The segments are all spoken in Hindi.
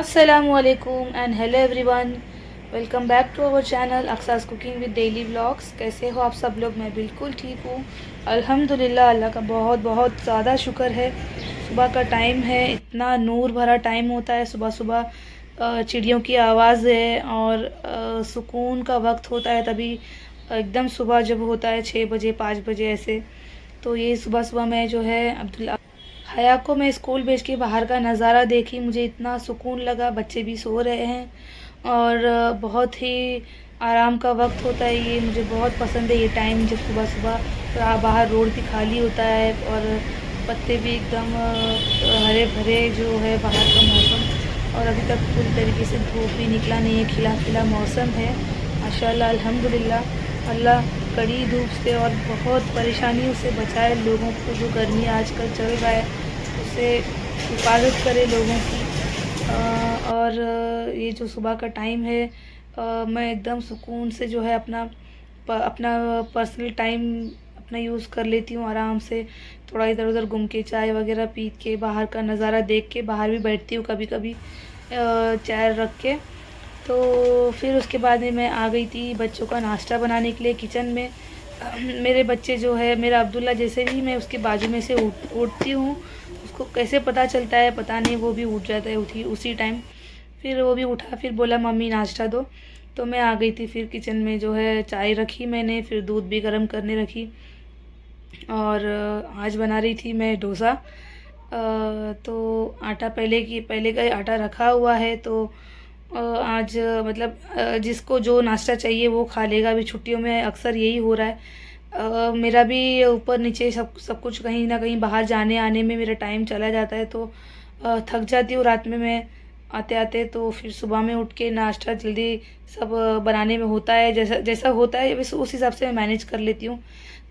अस्सलामुअलैकुम and hello everyone. Welcome back to our channel Aqsa's cooking with daily vlogs. कैसे हो आप सब लोग? मैं बिल्कुल ठीक हूँ अल्हम्दुलिल्लाह। अल्लाह का बहुत बहुत ज़्यादा शुक्र है। सुबह का टाइम है, इतना नूर भरा टाइम होता है सुबह सुबह। चिड़ियों की आवाज़ है और सुकून का वक्त होता है तभी। एकदम सुबह जब होता है 6 बजे 5 बजे ऐसे। तो ये सुबह सुबह मैं जो है अब्दुल्ला हया को मैं स्कूल भेज के बाहर का नज़ारा देखी, मुझे इतना सुकून लगा। बच्चे भी सो रहे हैं और बहुत ही आराम का वक्त होता है ये। मुझे बहुत पसंद है ये टाइम जब सुबह सुबह बाहर रोड भी खाली होता है और पत्ते भी एकदम हरे भरे जो है बाहर का मौसम। और अभी तक पूरी तरीके से धूप भी निकला नहीं है, खिला खिला मौसम है माशाल्लाह अल्हम्दुलिल्लाह। अल्लाह कड़ी धूप से और बहुत परेशानियों से बचाए लोगों को। जो गर्मी आजकल चल रहा है उससे हिफाजत करे लोगों की। और ये जो सुबह का टाइम है मैं एकदम सुकून से जो है अपना पर्सनल टाइम अपना यूज़ कर लेती हूँ आराम से। थोड़ा इधर उधर घूम के चाय वगैरह पी के बाहर का नज़ारा देख के बाहर भी बैठती हूँ कभी कभी चाय रख के। तो फिर उसके बाद में मैं आ गई थी बच्चों का नाश्ता बनाने के लिए किचन में। मेरे बच्चे जो है मेरा अब्दुल्ला, जैसे भी मैं उसके बाजू में से उठती हूँ उसको कैसे पता चलता है पता नहीं, वो भी उठ जाता है उठी उसी टाइम। फिर वो भी उठा, फिर बोला मम्मी नाश्ता दो। तो मैं आ गई थी फिर किचन में जो है चाय रखी मैंने, फिर दूध भी गर्म करने रखी। और आज बना रही थी मैं डोसा। तो आटा पहले का आटा रखा हुआ है। तो आज मतलब जिसको जो नाश्ता चाहिए वो खा लेगा। अभी छुट्टियों में अक्सर यही हो रहा है। मेरा भी ऊपर नीचे सब कुछ कहीं ना कहीं बाहर जाने आने में मेरा टाइम चला जाता है। तो थक जाती हूँ रात में मैं आते आते। तो फिर सुबह में उठ के नाश्ता जल्दी सब बनाने में होता है, जैसा जैसा होता है बस उस हिसाब से मैं मैनेज कर लेती हूँ।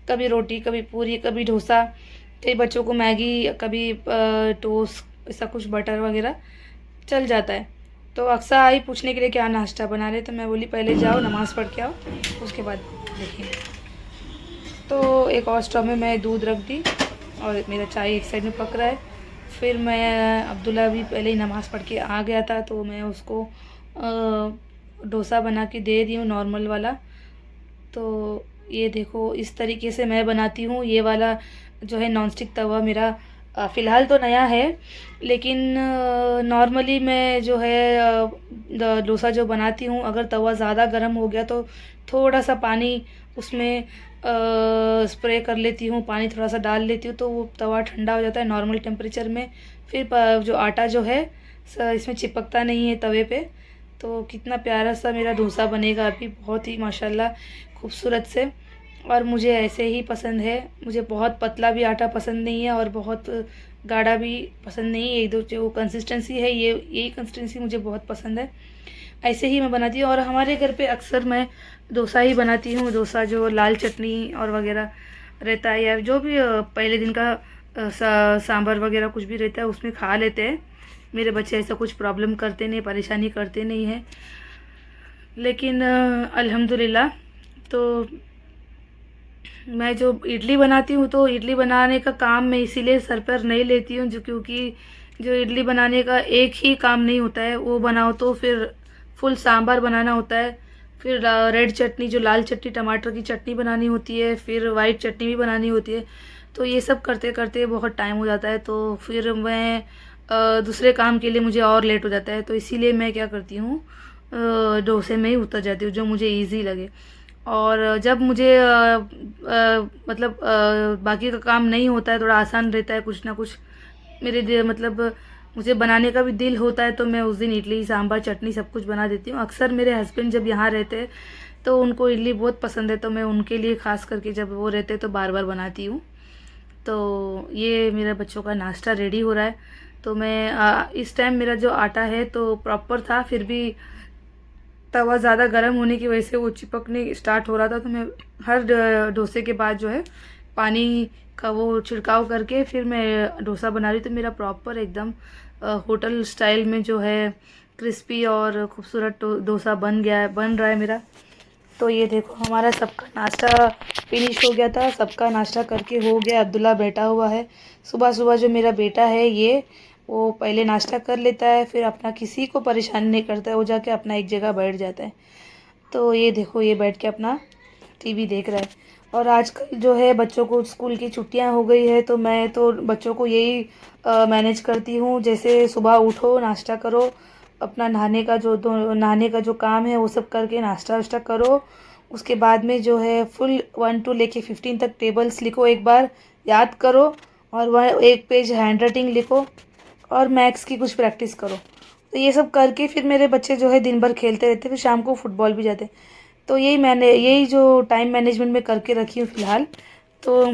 कभी रोटी, कभी पूरी, कभी डोसा, कई बच्चों को मैगी, कभी टोस्ट, ऐसा कुछ बटर वगैरह चल जाता है। तो अक्सर आई पूछने के लिए क्या नाश्ता बना रहे, तो मैं बोली पहले जाओ नमाज़ पढ़ के आओ उसके बाद देखेंगे। तो एक और स्टोव में मैं दूध रख दी और मेरा चाय एक साइड में पक रहा है। फिर मैं अब्दुल्ला भी पहले ही नमाज़ पढ़ के आ गया था तो मैं उसको डोसा बना के दे रही हूँ नॉर्मल वाला। तो ये देखो इस तरीके से मैं बनाती हूँ। ये वाला जो है नॉन स्टिक तवा मेरा फ़िलहाल तो नया है, लेकिन नॉर्मली मैं जो है डोसा जो बनाती हूँ अगर तवा ज़्यादा गर्म हो गया तो थोड़ा सा पानी उसमें स्प्रे कर लेती हूँ, पानी थोड़ा सा डाल लेती हूँ तो वो तवा ठंडा हो जाता है नॉर्मल टेम्परेचर में। फिर जो आटा जो है इसमें चिपकता नहीं है तवे पे। तो कितना प्यारा सा मेरा डोसा बनेगा अभी, बहुत ही माशाल्लाह खूबसूरत से। और मुझे ऐसे ही पसंद है। मुझे बहुत पतला भी आटा पसंद नहीं है और बहुत गाढ़ा भी पसंद नहीं है। एक दो जो कंसिस्टेंसी है ये यही कंसिस्टेंसी मुझे बहुत पसंद है। ऐसे ही मैं बनाती हूँ और हमारे घर पे अक्सर मैं डोसा ही बनाती हूँ। डोसा जो लाल चटनी और वगैरह रहता है या जो भी पहले दिन का सांभर वगैरह कुछ भी रहता है उसमें खा लेते हैं। मेरे बच्चे ऐसा कुछ प्रॉब्लम करते नहीं, परेशानी करते नहीं हैं। लेकिन अल्हम्दुलिल्लाह। तो मैं जो इडली बनाती हूँ तो इडली बनाने का काम मैं इसीलिए सर पर नहीं लेती हूँ जो क्योंकि जो इडली बनाने का एक ही काम नहीं होता है, वो बनाओ तो फिर फुल सांभर बनाना होता है, फिर रेड चटनी जो लाल चटनी टमाटर की चटनी बनानी होती है, फिर वाइट चटनी भी बनानी होती है। तो ये सब करते करते बहुत टाइम हो जाता है। तो फिर मैं दूसरे काम के लिए मुझे और लेट हो जाता है। तो इसीलिए मैं क्या करती हूँ डोसे में ही उतर जाती हूँ जो मुझे ईजी लगे। और जब मुझे मतलब बाकी का काम नहीं होता है, थोड़ा आसान रहता है कुछ ना कुछ मतलब मुझे बनाने का भी दिल होता है तो मैं उस दिन इडली सांभर चटनी सब कुछ बना देती हूँ। अक्सर मेरे हस्बैंड जब यहाँ रहते हैं तो उनको इडली बहुत पसंद है तो मैं उनके लिए ख़ास करके जब वो रहते हैं तो बार बार बनाती हूँ। तो ये मेरा बच्चों का नाश्ता रेडी हो रहा है। तो मैं इस टाइम मेरा जो आटा है तो प्रॉपर था, फिर भी तवा ज़्यादा गर्म होने की वजह से वो चिपकने स्टार्ट हो रहा था। तो मैं हर डोसे के बाद जो है पानी का वो छिड़काव करके फिर मैं डोसा बना रही। तो मेरा प्रॉपर एकदम होटल स्टाइल में जो है क्रिस्पी और ख़ूबसूरत डोसा बन रहा है मेरा। तो ये देखो हमारा सबका नाश्ता फिनिश हो गया था, सबका नाश्ता करके हो गया। अब्दुल्ला बैठा हुआ है। सुबह सुबह जो मेरा बेटा है ये वो पहले नाश्ता कर लेता है, फिर अपना किसी को परेशान नहीं करता है, वो जाके अपना एक जगह बैठ जाता है। तो ये देखो, ये बैठ के अपना टीवी देख रहा है। और आजकल जो है बच्चों को स्कूल की छुट्टियां हो गई है, तो मैं तो बच्चों को यही मैनेज करती हूँ, जैसे सुबह उठो, नाश्ता करो, अपना नहाने का जो काम है वो सब करके नाश्ता वाश्ता करो। उसके बाद में जो है फुल 1 to लेके 15 तक टेबल्स लिखो, एक बार याद करो, और वह एक पेज हैंड राइटिंग लिखो, और मैथ्स की कुछ प्रैक्टिस करो। तो ये सब करके फिर मेरे बच्चे जो है दिन भर खेलते रहते, फिर शाम को फुटबॉल भी जाते। तो यही जो टाइम मैनेजमेंट में करके रखी हूँ फ़िलहाल। तो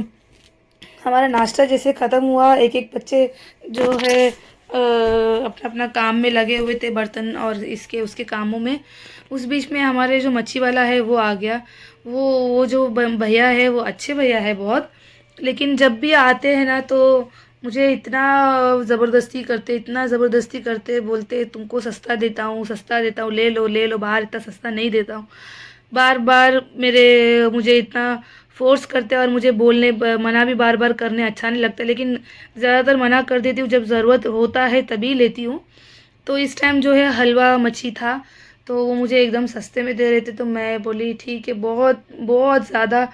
हमारा नाश्ता जैसे ख़त्म हुआ, एक एक बच्चे जो है अपना अपना काम में लगे हुए थे, बर्तन और इसके उसके कामों में। उस बीच में हमारे जो मच्छी वाला है वो आ गया। वो जो भैया है वो अच्छे भैया है बहुत, लेकिन जब भी आते हैं ना तो मुझे इतना ज़बरदस्ती करते, इतना ज़बरदस्ती करते, बोलते तुमको सस्ता देता हूँ, सस्ता देता हूँ, ले लो, बाहर इतना सस्ता नहीं देता हूँ। बार बार मुझे इतना फोर्स करते हैं, और मुझे मना भी बार बार करने अच्छा नहीं लगता, लेकिन ज़्यादातर मना कर देती हूँ, जब ज़रूरत होता है तभी लेती हूँ। तो इस टाइम जो है हलवा मच्छी था, तो वो मुझे एकदम सस्ते में दे रहे थे, तो मैं बोली ठीक है। बहुत बहुत ज़्यादा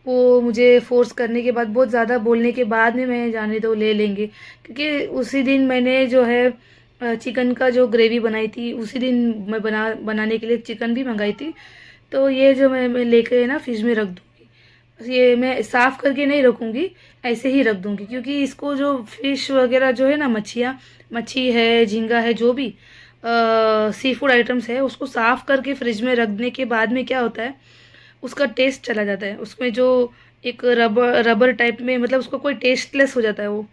वो मुझे फ़ोर्स करने के बाद, बहुत ज़्यादा बोलने के बाद में मैं जाने दो, ले लेंगे, क्योंकि उसी दिन मैंने जो है चिकन का जो ग्रेवी बनाई थी, उसी दिन मैं बनाने के लिए चिकन भी मंगाई थी। तो ये जो मैं लेके ना फ्रिज में रख दूँगी, ये मैं साफ़ करके नहीं रखूँगी, ऐसे ही रख दूँगी, क्योंकि इसको जो फ़िश वगैरह जो है ना, मच्छी है, झींगा है, जो भी सी फूड आइटम्स है, उसको साफ़ करके फ्रिज में रखने के बाद में क्या होता है, उसका टेस्ट चला जाता है, उसमें जो एक रबर टाइप में, मतलब उसको कोई टेस्टलेस हो जाता है वो।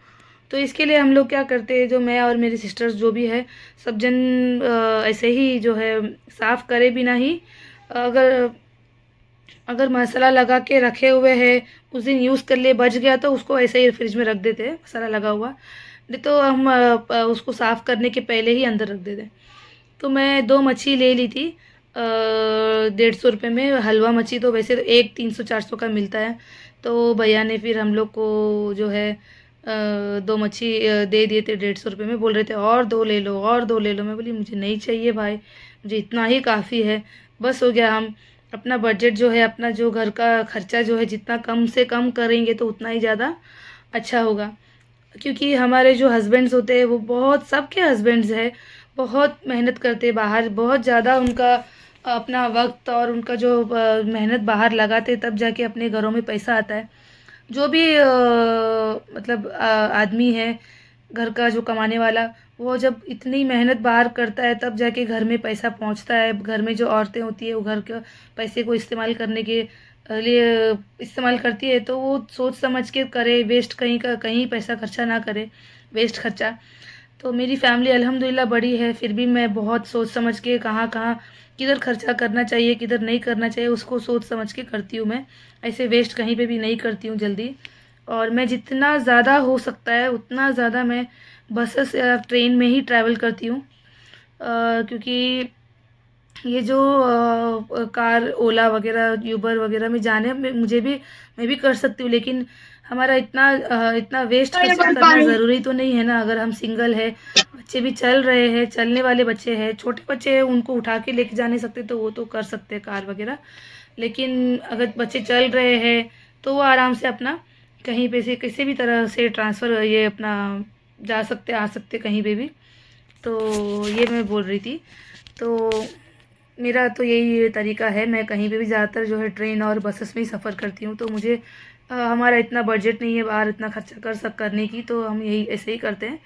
तो इसके लिए हम लोग क्या करते हैं, जो मैं और मेरी सिस्टर्स जो भी है, सब जन ऐसे ही जो है साफ़ करे बिना ही, अगर अगर मसाला लगा के रखे हुए हैं, उस दिन यूज़ कर लिए, बच गया तो उसको ऐसे ही फ्रिज में रख देते हैं मसाला लगा हुआ, नहीं तो हम उसको साफ़ करने के पहले ही अंदर रख देते हैं। तो मैं 2 मच्छी ले ली थी 150 रुपये में। हलवा मच्छी तो वैसे तो एक 300-400 का मिलता है, तो भैया ने फिर हम लोग को जो है 2 मच्छी दे दिए थे 150 रुपये में। बोल रहे थे और 2 ले लो, और 2 ले लो। मैं बोली मुझे नहीं चाहिए भाई, मुझे इतना ही काफ़ी है, बस हो गया। हम अपना बजट जो है, अपना जो घर का खर्चा जो है, जितना कम से कम करेंगे तो उतना ही ज़्यादा अच्छा होगा। क्योंकि हमारे जो हस्बैंड्स होते हैं, वो बहुत, सबके हस्बैंड्स हैं, बहुत मेहनत करते हैं बाहर, बहुत ज़्यादा उनका अपना वक्त और उनका जो मेहनत बाहर लगाते, तब जाके अपने घरों में पैसा आता है। जो भी मतलब आदमी है घर का जो कमाने वाला, वो जब इतनी मेहनत बाहर करता है, तब जाके घर में पैसा पहुंचता है। घर में जो औरतें होती है, वो घर के पैसे को इस्तेमाल करने के लिए इस्तेमाल करती है, तो वो सोच समझ के करे, वेस्ट कहीं पैसा खर्चा ना करे, वेस्ट खर्चा। तो मेरी फैमिली अल्हम्दुलिल्लाह बड़ी है, फिर भी मैं बहुत सोच समझ के कहाँ कहाँ किधर खर्चा करना चाहिए, किधर नहीं करना चाहिए, उसको सोच समझ के करती हूँ मैं। ऐसे वेस्ट कहीं पे भी नहीं करती हूँ जल्दी। और मैं जितना ज़्यादा हो सकता है उतना ज़्यादा मैं बसेस या ट्रेन में ही ट्रैवल करती हूँ, क्योंकि ये जो कार ओला वगैरह यूबर वगैरह में जाने में मैं भी कर सकती हूँ, लेकिन हमारा इतना वेस्ट खर्चा करना ज़रूरी तो नहीं है ना। अगर हम सिंगल है, बच्चे भी चल रहे हैं, चलने वाले बच्चे हैं, छोटे बच्चे हैं, उनको उठा के लेके जा नहीं सकते, तो वो तो कर सकते हैं कार वगैरह। लेकिन अगर बच्चे चल रहे हैं, तो वो आराम से अपना कहीं पे से किसी भी तरह से ट्रांसफ़र ये अपना जा सकते, आ सकते कहीं पे भी। तो ये मैं बोल रही थी। तो मेरा तो यही तरीका है, मैं कहीं पे भी ज़्यादातर जो है ट्रेन और बसेस में ही सफ़र करती हूँ। तो मुझे हमारा इतना बजट नहीं है बाहर इतना खर्चा करने की, तो हम यही ऐसे ही करते हैं।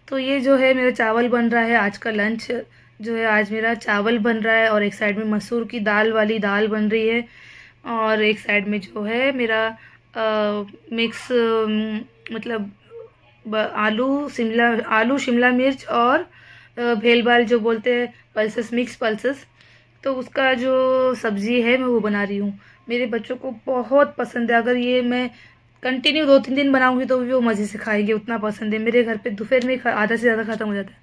तो ये जो है मेरा चावल बन रहा है, आज का लंच जो है, आज मेरा चावल बन रहा है, और एक साइड में मसूर की दाल वाली दाल बन रही है, और एक साइड में जो है मेरा मिक्स, मतलब आलू शिमला मिर्च और भेल बाल जो बोलते हैं, पल्सेस, मिक्स पल्सेस, तो उसका जो सब्ज़ी है मैं वो बना रही हूँ। मेरे बच्चों को बहुत पसंद है, अगर ये मैं कंटिन्यू 2-3 दिन बनाऊँगी तो भी वो मज़े से खाएंगे, उतना पसंद है। मेरे घर पे दोपहर में आधा से ज़्यादा ख़त्म हो जाता है,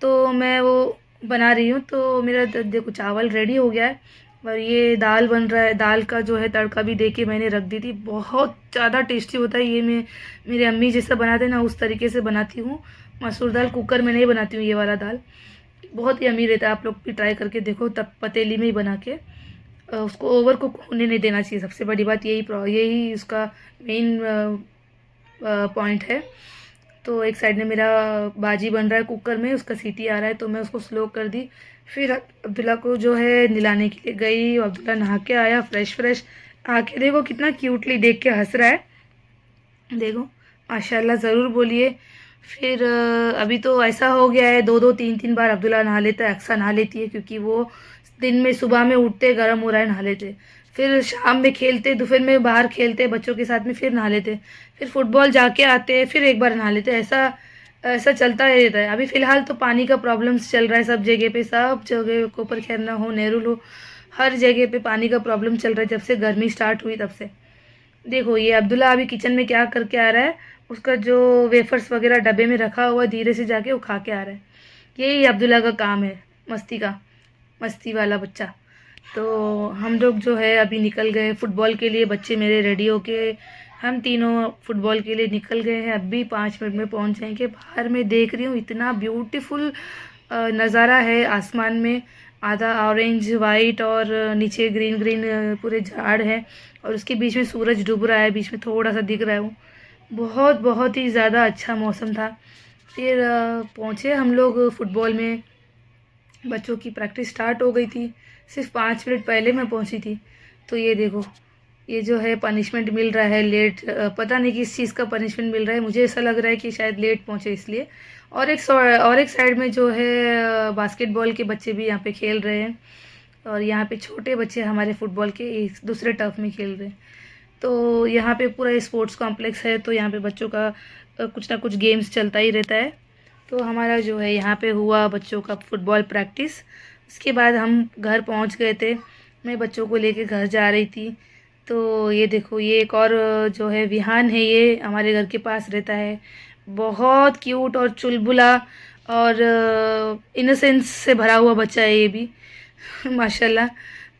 तो मैं वो बना रही हूँ। तो मेरा देखो चावल रेडी हो गया है, और ये दाल बन रहा है। दाल का जो है तड़का भी दे के मैंने रख दी थी, बहुत ज़्यादा टेस्टी होता है ये। मैं मेरी अम्मी जैसा बनाते हैं ना, उस तरीके से बनाती हूँ, मसूर दाल कुकर में नहीं बनाती हूँ, ये वाला दाल बहुत ही यम्मी रहता है। आप लोग भी ट्राई करके देखो, तब पतीली में ही बना के। उसको ओवर कुक होने नहीं देना चाहिए, सबसे बड़ी बात यही उसका मेन पॉइंट है। तो एक साइड में मेरा बाजी बन रहा है कुकर में, उसका सीटी आ रहा है तो मैं उसको स्लो कर दी। फिर अब्दुल्ला को जो है निलाने के लिए गई। अब्दुल्ला नहा के आया फ्रेश आके, देखो कितना क्यूटली देख के हंस रहा है, देखो माशाल्लाह ज़रूर बोलिए। फिर अभी तो ऐसा हो गया है 2-2 3-3 बार अब्दुल्ला नहा लेता है, अक्सा नहा लेती है, क्योंकि वो दिन में सुबह में उठते गर्म हो रहा है नहा लेते, फिर शाम में खेलते, दोपहर में बाहर खेलते बच्चों के साथ में, फिर नहा लेते, फिर फुटबॉल जाके आते, फिर एक बार नहा लेते, ऐसा ऐसा चलता रहता है। अभी फ़िलहाल तो पानी का प्रॉब्लम्स चल रहा है सब जगह पे, सब जगह के ऊपर खैरना हो नेहरू हो, हर जगह पे पानी का प्रॉब्लम चल रहा है जब से गर्मी स्टार्ट हुई तब से। देखो ये अब्दुल्ला अभी किचन में क्या करके आ रहा है, उसका जो वेफर्स वगैरह डब्बे में रखा हुआ धीरे से जाके वो खा के आ रहा है। यही अब्दुल्ला का काम है, मस्ती का, मस्ती वाला बच्चा। तो हम लोग जो है अभी निकल गए फुटबॉल के लिए, बच्चे मेरे रेडी होके, हम तीनों फुटबॉल के लिए निकल गए हैं। अभी 5 मिनट में पहुंच जाएंगे। बाहर में देख रही हूँ इतना ब्यूटीफुल नज़ारा है, आसमान में आधा ऑरेंज वाइट और नीचे ग्रीन ग्रीन पूरे झाड़ है, और उसके बीच में सूरज डूब रहा है, बीच में थोड़ा सा दिख रहा है वो। बहुत बहुत ही ज़्यादा अच्छा मौसम था। फिर पहुँचे हम लोग फुटबॉल में, बच्चों की प्रैक्टिस स्टार्ट हो गई थी, सिर्फ 5 मिनट पहले मैं पहुंची थी। तो ये देखो, ये जो है पनिशमेंट मिल रहा है लेट, पता नहीं किस चीज़ का पनिशमेंट मिल रहा है, मुझे ऐसा लग रहा है कि शायद लेट पहुंचे इसलिए। और एक साइड में जो है बास्केटबॉल के बच्चे भी यहाँ पे खेल रहे हैं, और यहाँ पे छोटे बच्चे हमारे फुटबॉल के एक दूसरे टर्फ में खेल रहे हैं। तो यहाँ पे पूरा स्पोर्ट्स कॉम्प्लेक्स है, तो यहाँ पे बच्चों का कुछ ना कुछ गेम्स चलता ही रहता है। तो हमारा जो है यहाँ पे हुआ बच्चों का फुटबॉल प्रैक्टिस। उसके बाद हम घर पहुँच गए थे, मैं बच्चों को लेके घर जा रही थी। तो ये देखो, ये एक और जो है विहान है, ये हमारे घर के पास रहता है, बहुत क्यूट और चुलबुला और इनोसेंस से भरा हुआ बच्चा है ये भी माशाल्लाह।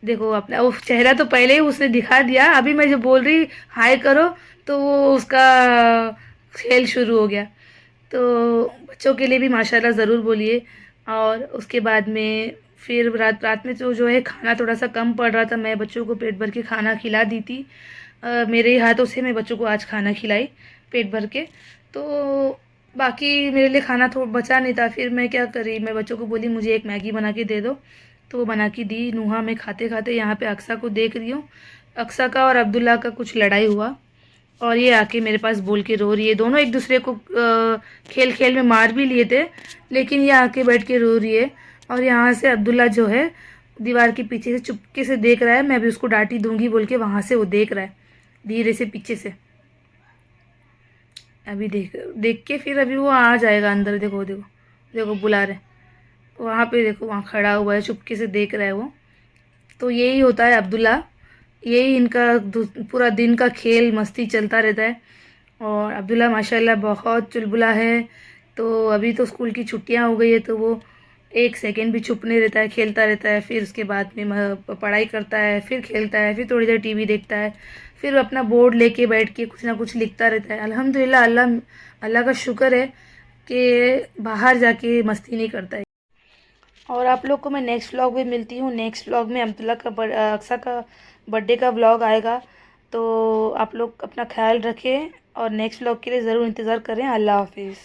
देखो अपना वो चेहरा तो पहले ही उसने दिखा दिया, अभी मैं जो बोल रही हाय करो तो वो उसका खेल शुरू हो गया। तो बच्चों के लिए भी माशाल्लाह ज़रूर बोलिए। और उसके बाद में फिर रात रात में तो जो है खाना थोड़ा सा कम पड़ रहा था, मैं बच्चों को पेट भर के खाना खिला दी थी। मेरे ही हाथों से मैं बच्चों को आज खाना खिलाई पेट भर के। तो बाकी मेरे लिए खाना थोड़ा बचा नहीं था, फिर मैं क्या करी, मैं बच्चों को बोली मुझे एक मैगी बना के दे दो, तो वो बना के दी। नुहा में खाते खाते यहाँ पे अक्सा को देख रही हूँ, अक्सा का और अब्दुल्ला का कुछ लड़ाई हुआ, और ये आके मेरे पास बोल के रो रही है। दोनों एक दूसरे को खेल खेल में मार भी लिए थे, लेकिन ये आके बैठ के रो रही है। और यहाँ से अब्दुल्ला जो है दीवार के पीछे से चुपके से देख रहा है, मैं भी उसको डांटी दूंगी बोल के वहाँ से वो देख रहा है धीरे से पीछे से। अभी देख देख के फिर अभी वो आ जाएगा अंदर। देखो देखो देखो बुला रहे, वहाँ पे देखो, वहाँ खड़ा हुआ है चुपके से देख रहा है वो। तो यही होता है अब्दुल्ला, यही इनका पूरा दिन का खेल मस्ती चलता रहता है। और अब्दुल्ला माशाल्लाह बहुत चुलबुला है। तो अभी तो स्कूल की छुट्टियां हो गई है, तो वो एक सेकेंड भी चुप नहीं रहता है, खेलता रहता है। फिर उसके बाद में पढ़ाई करता है, फिर खेलता है, फिर थोड़ी देर टीवी देखता है, फिर अपना बोर्ड लेके बैठ के कुछ ना कुछ लिखता रहता है। अल्हम्दुलिल्लाह, अल्लाह अल्लाह का शुक्र है कि बाहर जाके मस्ती नहीं करता है। और आप लोग को मैं नेक्स्ट व्लॉग में मिलती हूँ। नेक्स्ट व्लॉग में अब्दुल्ला का अक्सा का बर्थडे का व्लॉग आएगा। तो आप लोग अपना ख्याल रखें और नेक्स्ट व्लॉग के लिए ज़रूर इंतज़ार करें। अल्लाह हाफिज़।